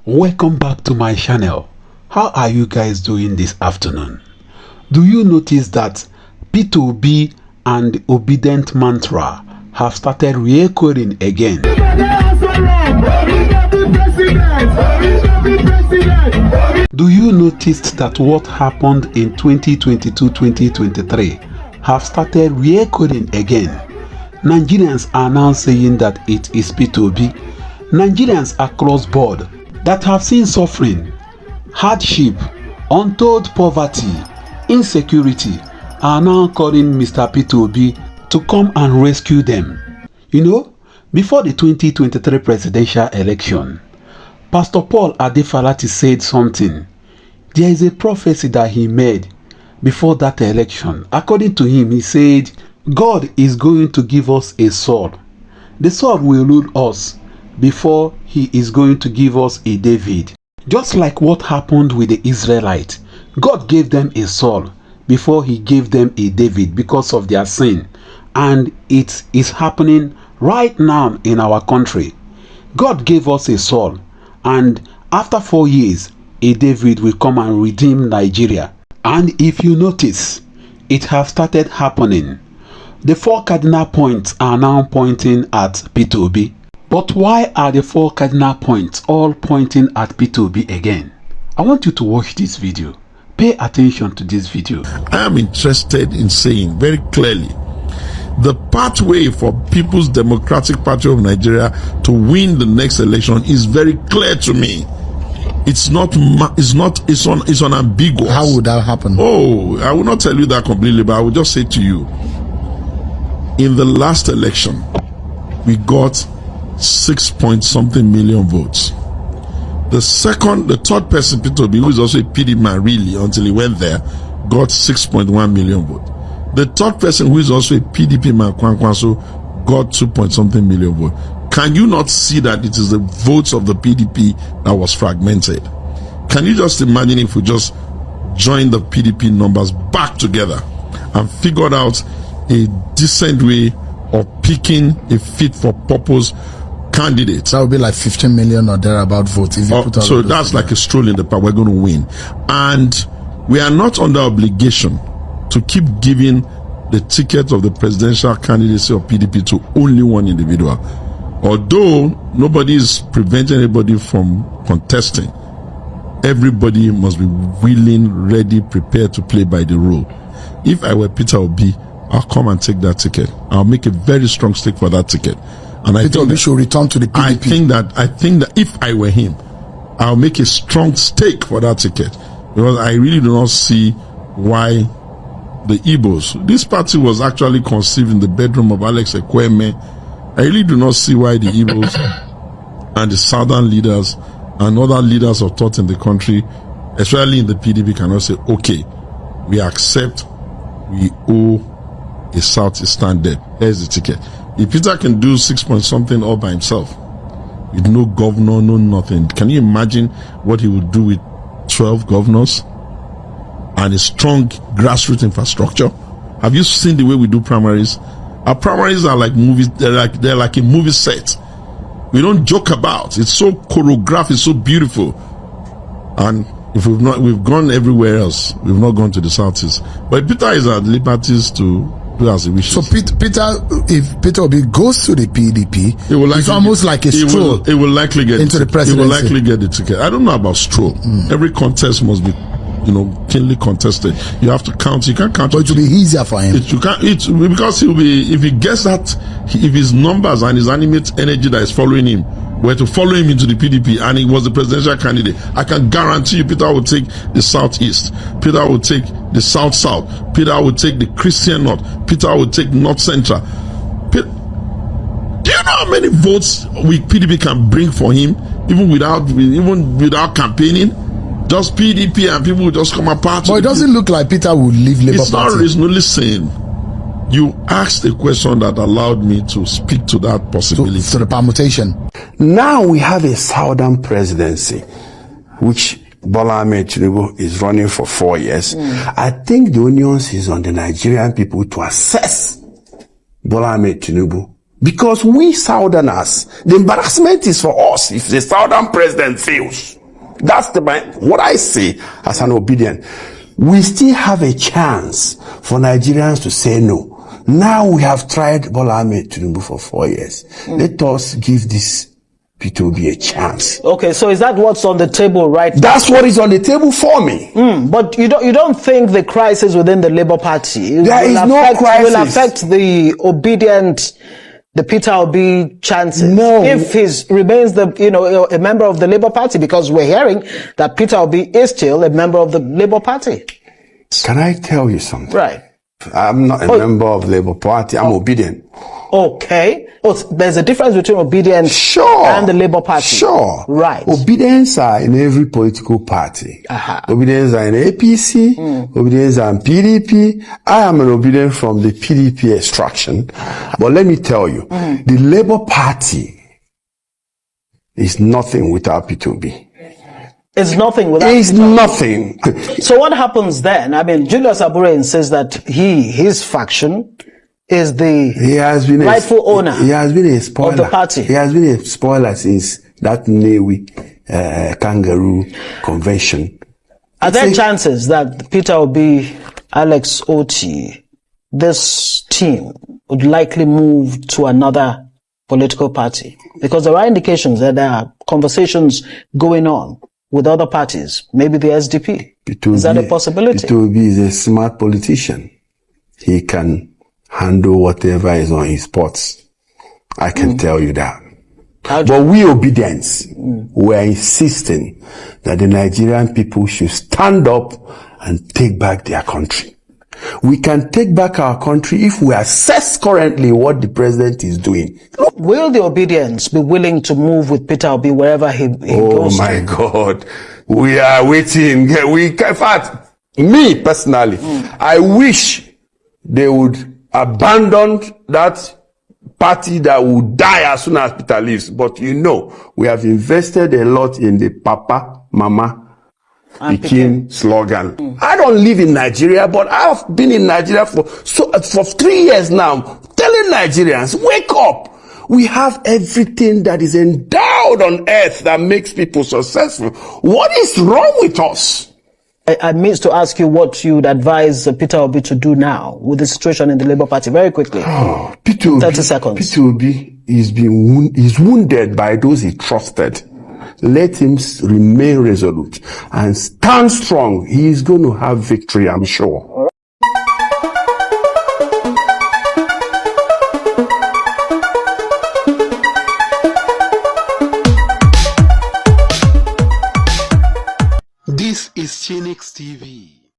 Welcome back to my channel. How are you guys doing this afternoon? Do you notice that Peter Obi and the obedient mantra have started re-echoing again? Do you notice that what happened in 2022-2023 have started re-echoing again? Nigerians are now saying that it is Peter Obi. Nigerians across board that have seen suffering, hardship, untold poverty, insecurity are now calling Mr. Peter Obi to come and rescue them. You know, before the 2023 presidential election, Pastor Paul Adefalati said something. There is a prophecy that he made before that election. According to him, he said, God is going to give us a sword. The sword will rule us before he is going to give us a David. Just like what happened with the Israelites. God gave them a Saul before he gave them a David because of their sin. And it is happening right now in our country. God gave us a Saul, and after 4 years, a David will come and redeem Nigeria. And if you notice, it has started happening. The 4 cardinal points are now pointing at Peter Obi. But why are the 4 cardinal points all pointing at Peter Obi again? I want you to watch this video. Pay attention to this video. I am interested in saying very clearly, the pathway for People's Democratic Party of Nigeria to win the next election is very clear to me. It's unambiguous. How would that happen? Oh, I will not tell you that completely, but I will just say to you, in the last election, we got 6-point-something million votes. The third person, Peter Obi, who is also a PD man really until he went there, got 6.1 million votes. The third person, who is also a PDP man, Kwankwaso, got 2-point-something million votes. Can you not see that it is the votes of the PDP that was fragmented? Can you just imagine if we just joined the PDP numbers back together and figured out a decent way of picking a fit for purpose candidate? That would be like 15 million or thereabout votes. If you put all so that's like a stroll in the park. We're going to win. And we are not under obligation to keep giving the ticket of the presidential candidacy of PDP to only one individual. Although nobody is preventing anybody from contesting, everybody must be willing, ready, prepared to play by the rule. If I were Peter Obi, I'll come and take that ticket. I'll make a very strong stake for that ticket. And I Peter Obi should return to the PDP. I think that if I were him, I'll make a strong stake for that ticket, because I really do not see why the Igbos. This party was actually conceived in the bedroom of Alex Ekweme. I really do not see why the Igbos and the southern leaders and other leaders of thought in the country, especially in the PDP, cannot say, okay, we accept, we owe a Southeastern debt. Here's the ticket. If Peter can do 6-point-something all by himself, with no governor, no nothing, can you imagine what he would do with 12 governors and a strong grassroots infrastructure? Have you seen the way we do primaries? Our primaries are like movies. They're like a movie set. We don't joke about. It's so choreographed. It's so beautiful. And if we've gone everywhere else. We've not gone to the Southeast. But Peter is at liberties to do as he wishes. So if Peter Obi goes to the PDP, it's almost like a stroll. It will likely get into the presidency. It will likely get the ticket. I don't know about stroll. Every contest must be, keenly contested. You have to count. You can't count. But it will be easier for him. Because he'll be, if he gets that, if his numbers and his animate energy that is following him were to follow him into the PDP and he was the presidential candidate, I can guarantee you Peter will take the Southeast. Peter will take the South-South. Peter will take the Christian North. Peter will take North Central. Do you know how many votes PDP can bring for him, even without campaigning? Just PDP and people will just come apart. But it doesn't look like Peter will leave Labour Party. It's not listen. You asked a question that allowed me to speak to that possibility. To the permutation. Now we have a southern presidency, which Bola Ahmed Tinubu is running for 4 years. I think the onus is on the Nigerian people to assess Bola Ahmed Tinubu Because we Southerners, the embarrassment is for us if the Southern president fails. That's what I say as an obedient. We still have a chance for Nigerians to say no. Now we have tried Bola Ahmed Tinubu for 4 years. Let us give this Peter Obi a chance. Okay, so is that what's on the table right now? That's what is on the table for me. But you don't think the crisis within the Labour Party There is no crisis. will affect the obedient, the Peter Obi chances? No. If he remains a member of the Labour Party, because we're hearing that Peter Obi is still a member of the Labour Party. Can I tell you something? Right. I'm not a member of the Labour Party. I'm obedient. Okay. Oh, there's a difference between obedience and the Labour Party. Sure. Right. Obedience are in every political party. Obedience are in APC. Obedience are in PDP. I am an obedient from the PDP extraction. But let me tell you, the Labour Party is nothing without P2B. It's nothing without It's nothing. So what happens then? I mean, Julius Abure insists that his faction is the rightful owner. He has been a spoiler of the party. He has been a spoiler since that Newi kangaroo convention. Are there chances that Peter Obi, Alex Oti, this team would likely move to another political party? Because there are indications that there are conversations going on with other parties, maybe the SDP. Is that a possibility? Peter Obi is a smart politician. He can handle whatever is on his pots. I can tell you that. But we obedience, we're insisting that the Nigerian people should stand up and take back their country. We can take back our country if we assess currently what the president is doing. Will the obedience be willing to move with Peter Obi wherever he goes? Oh my God. We are waiting. In fact, me personally, I wish they would abandon that party that would die as soon as Peter leaves. But we have invested a lot in the Papa, Mama, Peking slogan. I don't live in Nigeria, but I've been in Nigeria for 3 years now, telling Nigerians, wake up. We have everything that is endowed on earth that makes people successful. What is wrong with us? I missed to ask you what you would advise Peter Obi to do now with the situation in the Labour Party. Very quickly. Peter Obi, 30 seconds. Peter Obi is wounded by those he trusted. Let him remain resolute and stand strong. He is going to have victory, I'm sure. This is Chinix TV.